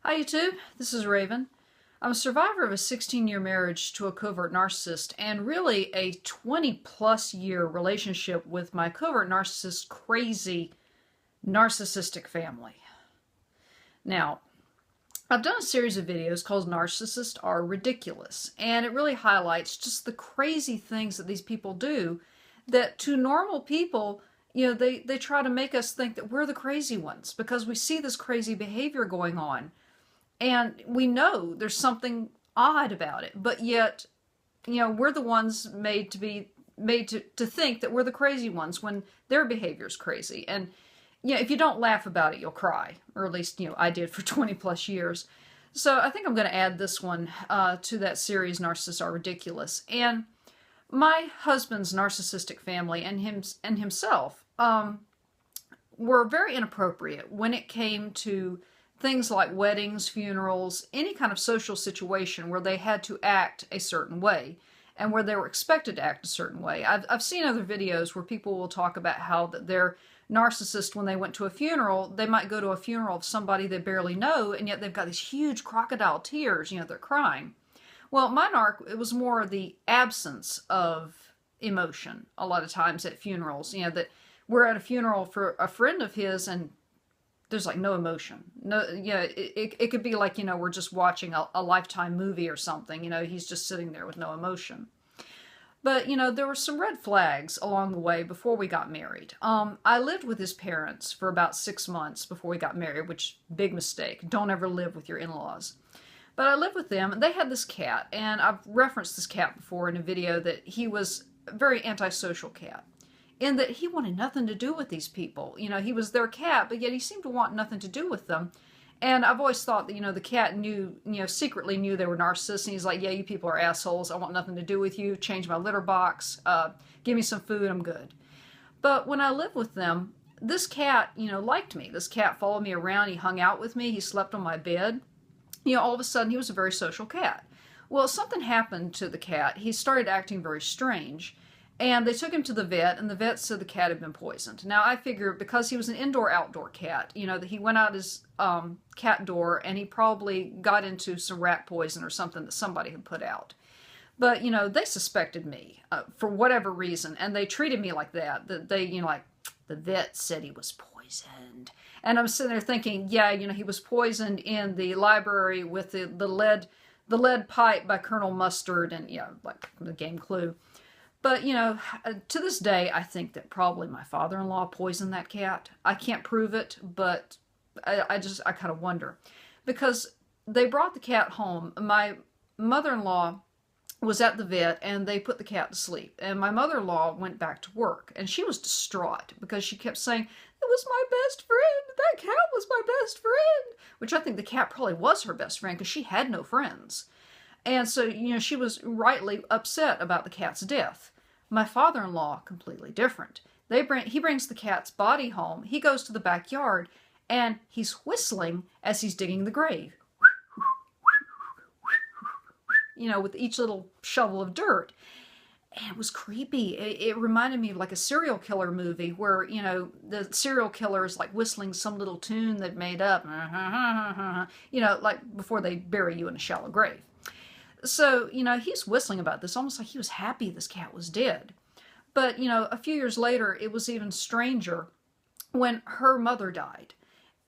Hi YouTube, this is Raven. I'm a survivor of a 16-year marriage to a covert narcissist and really a 20-plus year relationship with my covert narcissist crazy narcissistic family. Now, I've done a series of videos called Narcissists Are Ridiculous, and it really highlights just the crazy things that these people do that to normal people, they try to make us think that we're the crazy ones because we see this crazy behavior going on. And we know there's something odd about it, but yet, we're the ones made to think that we're the crazy ones when their behavior is crazy. And, if you don't laugh about it, you'll cry. Or at least, I did for 20 plus years. So I think I'm going to add this one to that series, Narcissists Are Ridiculous. And my husband's narcissistic family and himself were very inappropriate when it came to things like weddings, funerals, any kind of social situation where they had to act a certain way and where they were expected to act a certain way. I've seen other videos where people will talk about how that they're narcissist when they went to a funeral. They might go to a funeral of somebody they barely know, and yet they've got these huge crocodile tears, they're crying. Well, my narc, it was more the absence of emotion a lot of times at funerals, that we're at a funeral for a friend of his and there's like no emotion. No, it could be like, we're just watching a Lifetime movie or something. He's just sitting there with no emotion. But, there were some red flags along the way before we got married. I lived with his parents for about 6 months before we got married, which, big mistake. Don't ever live with your in-laws. But I lived with them, and they had this cat, and I've referenced this cat before in a video that he was a very antisocial cat. In that he wanted nothing to do with these people. He was their cat, but yet he seemed to want nothing to do with them. And I've always thought that, the cat knew, secretly knew they were narcissists. And he's like, yeah, you people are assholes. I want nothing to do with you. Change my litter box. Give me some food. I'm good. But when I lived with them, this cat, liked me. This cat followed me around. He hung out with me. He slept on my bed. All of a sudden, he was a very social cat. Well, something happened to the cat. He started acting very strange. And they took him to the vet, and the vet said the cat had been poisoned. Now, I figure because he was an indoor-outdoor cat, that he went out his cat door, and he probably got into some rat poison or something that somebody had put out. But, they suspected me for whatever reason, and they treated me like that. That they, like, the vet said he was poisoned. And I'm sitting there thinking, yeah, he was poisoned in the library with the lead pipe by Colonel Mustard and, like the game Clue. But, to this day, I think that probably my father-in-law poisoned that cat. I can't prove it, but I kind of wonder. Because they brought the cat home. My mother-in-law was at the vet, and they put the cat to sleep. And my mother-in-law went back to work, and she was distraught because she kept saying, it was my best friend. That cat was my best friend. Which I think the cat probably was her best friend because she had no friends. And so, she was rightly upset about the cat's death. My father-in-law, completely different. He brings the cat's body home. He goes to the backyard, and he's whistling as he's digging the grave. With each little shovel of dirt. And it was creepy. It reminded me of like a serial killer movie where, the serial killer is like whistling some little tune they've made up. Like before they bury you in a shallow grave. So, he's whistling about this almost like he was happy this cat was dead. But, a few years later, it was even stranger when her mother died.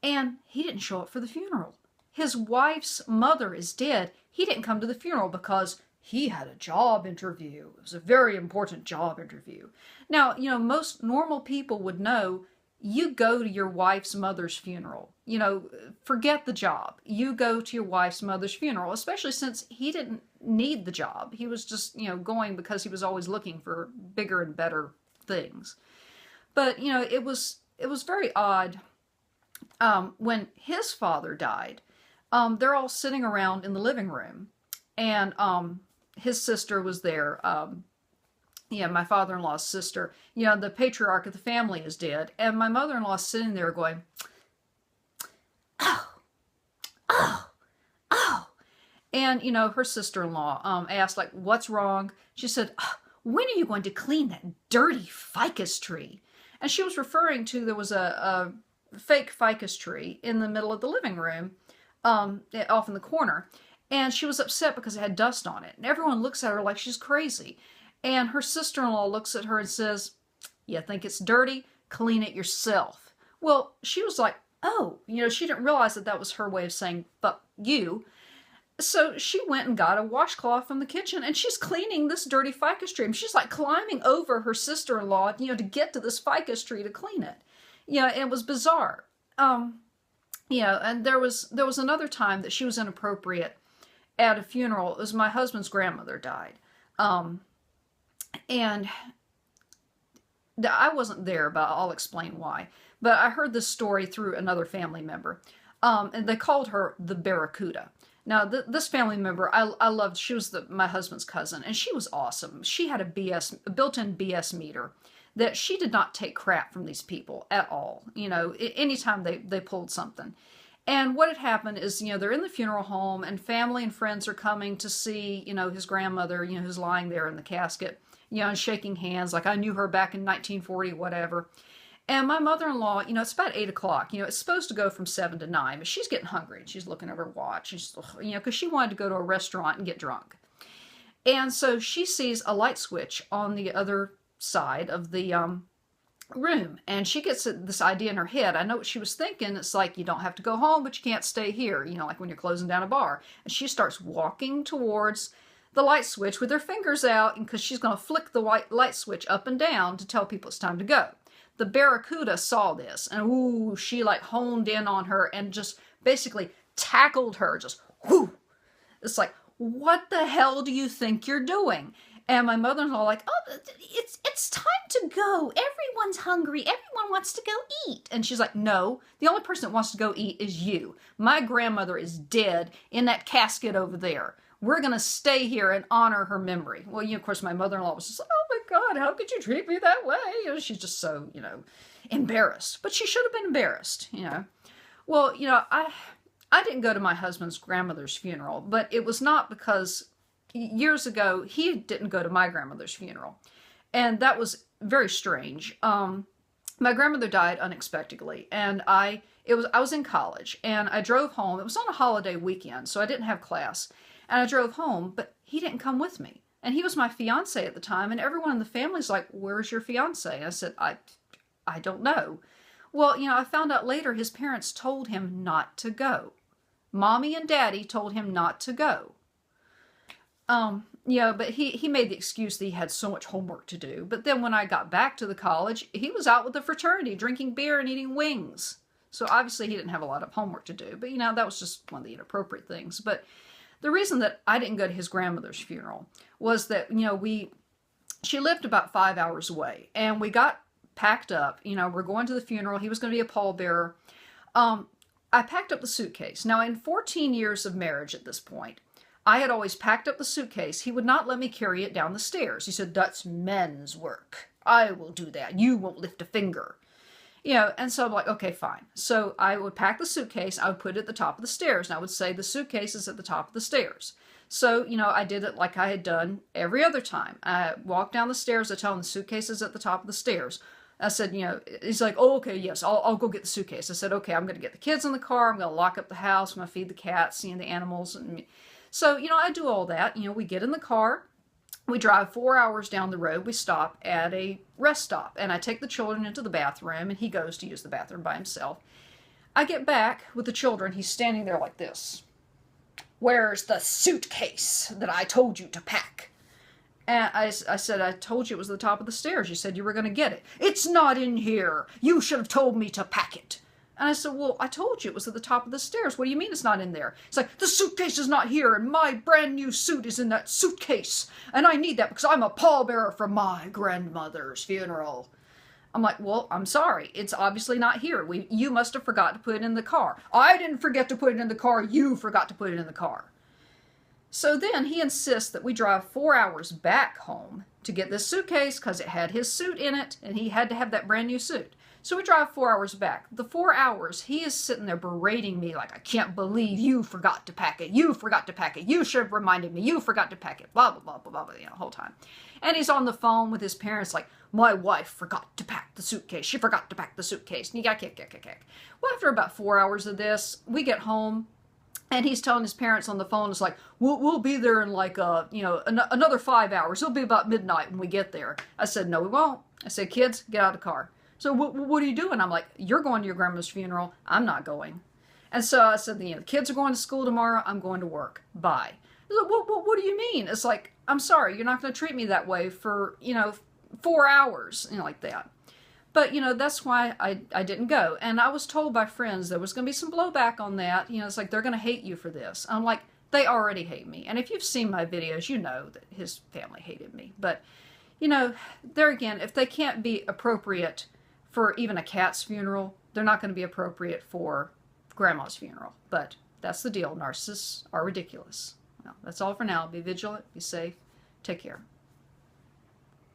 And he didn't show up for the funeral. His wife's mother is dead. He didn't come to the funeral because he had a job interview. It was a very important job interview. Now, most normal people would know you go to your wife's mother's funeral. Forget the job. You go to your wife's mother's funeral, especially since he didn't need the job. He was just, going because he was always looking for bigger and better things. But, it was very odd when his father died. They're all sitting around in the living room, and his sister was there. My father-in-law's sister, the patriarch of the family is dead. And my mother-in-law's sitting there going, oh, oh, oh. And, her sister-in-law asked, like, what's wrong? She said, oh, when are you going to clean that dirty ficus tree? And she was referring to, there was a fake ficus tree in the middle of the living room off in the corner. And she was upset because it had dust on it. And everyone looks at her like she's crazy. And her sister-in-law looks at her and says, "You think it's dirty? Clean it yourself." Well, she was like, oh, she didn't realize that that was her way of saying, "Fuck you." So she went and got a washcloth from the kitchen, and she's cleaning this dirty ficus tree. And she's like climbing over her sister-in-law, to get to this ficus tree to clean it. It was bizarre. And there was another time that she was inappropriate at a funeral. It was my husband's grandmother died. And I wasn't there, but I'll explain why. But I heard this story through another family member. And they called her the Barracuda. Now, this family member, I loved. She was my husband's cousin, and she was awesome. She had a built-in BS meter that she did not take crap from these people at all. Anytime they pulled something. And what had happened is, they're in the funeral home, and family and friends are coming to see, his grandmother, who's lying there in the casket, and shaking hands, like I knew her back in 1940, whatever. And my mother-in-law, it's about 8 o'clock. It's supposed to go from 7 to 9, but she's getting hungry. And she's looking at her watch. She's, because she wanted to go to a restaurant and get drunk. And so she sees a light switch on the other side of the room. And she gets this idea in her head. I know what she was thinking. It's like, you don't have to go home, but you can't stay here. Like when you're closing down a bar. And she starts walking towards the light switch with her fingers out, because she's going to flick the white light switch up and down to tell people it's time to go. The Barracuda saw this, and ooh, she like honed in on her and just basically tackled her, just whoo. It's like, what the hell do you think you're doing? And my mother-in-law like, oh, it's time to go. Everyone's hungry. Everyone wants to go eat. And she's like, no, the only person that wants to go eat is you. My grandmother is dead in that casket over there. We're going to stay here and honor her memory. Well, of course, my mother-in-law was just like, oh my God, how could you treat me that way? She's just so, embarrassed. But she should have been embarrassed, Well, I didn't go to my husband's grandmother's funeral, but it was not because years ago, he didn't go to my grandmother's funeral. And that was very strange. My grandmother died unexpectedly, and I was in college, and I drove home. It was on a holiday weekend, so I didn't have class. And I drove home, but he didn't come with me. And he was my fiance at the time, and everyone in the family's like, where's your fiance? And I said, I don't know. Well, I found out later his parents told him not to go. Mommy and Daddy told him not to go. But he made the excuse that he had so much homework to do. But then when I got back to the college, he was out with the fraternity, drinking beer and eating wings. So obviously he didn't have a lot of homework to do. But, that was just one of the inappropriate things. But the reason that I didn't go to his grandmother's funeral was that, she lived about 5 hours away, and we got packed up. We're going to the funeral. He was going to be a pallbearer. I packed up the suitcase. Now, in 14 years of marriage at this point, I had always packed up the suitcase. He would not let me carry it down the stairs. He said, that's men's work. I will do that. You won't lift a finger. And so I'm like, okay, fine. So I would pack the suitcase, I would put it at the top of the stairs, and I would say the suitcase is at the top of the stairs. So, I did it like I had done every other time. I walked down the stairs, I tell him the suitcase is at the top of the stairs. I said, he's like, oh, okay, yes, I'll go get the suitcase. I said, okay, I'm going to get the kids in the car, I'm going to lock up the house, I'm going to feed the cats, the animals. And so, I do all that. We get in the car. We drive 4 hours down the road. We stop at a rest stop, and I take the children into the bathroom, and he goes to use the bathroom by himself. I get back with the children. He's standing there like this. Where's the suitcase that I told you to pack? And I said, I told you it was at the top of the stairs. You said you were going to get it. It's not in here. You should have told me to pack it. And I said, well, I told you it was at the top of the stairs. What do you mean it's not in there? It's like, the suitcase is not here, and my brand new suit is in that suitcase. And I need that because I'm a pallbearer for my grandmother's funeral. I'm like, well, I'm sorry. It's obviously not here. You must have forgot to put it in the car. I didn't forget to put it in the car. You forgot to put it in the car. So then he insists that we drive 4 hours back home to get this suitcase because it had his suit in it, and he had to have that brand new suit. So we drive 4 hours back. The 4 hours, he is sitting there berating me like, I can't believe you forgot to pack it. You forgot to pack it. You should have reminded me. You forgot to pack it. Blah, blah, blah, blah, blah, the whole time. And he's on the phone with his parents like, my wife forgot to pack the suitcase. She forgot to pack the suitcase. Well, after about 4 hours of this, we get home. And he's telling his parents on the phone, it's like, we'll be there in like, another 5 hours. It'll be about midnight when we get there. I said, no, we won't. I said, kids, get out of the car. So what are you doing? I'm like, you're going to your grandma's funeral. I'm not going. And so I said, the kids are going to school tomorrow. I'm going to work. Bye. Like, what do you mean? It's like, I'm sorry, you're not going to treat me that way for, 4 hours, like that. But, that's why I didn't go. And I was told by friends there was going to be some blowback on that. It's like, they're going to hate you for this. I'm like, they already hate me. And if you've seen my videos, you know that his family hated me. But, there again, if they can't be appropriate for even a cat's funeral, they're not going to be appropriate for grandma's funeral. But that's the deal. Narcissists are ridiculous. Well, that's all for now. Be vigilant. Be safe. Take care.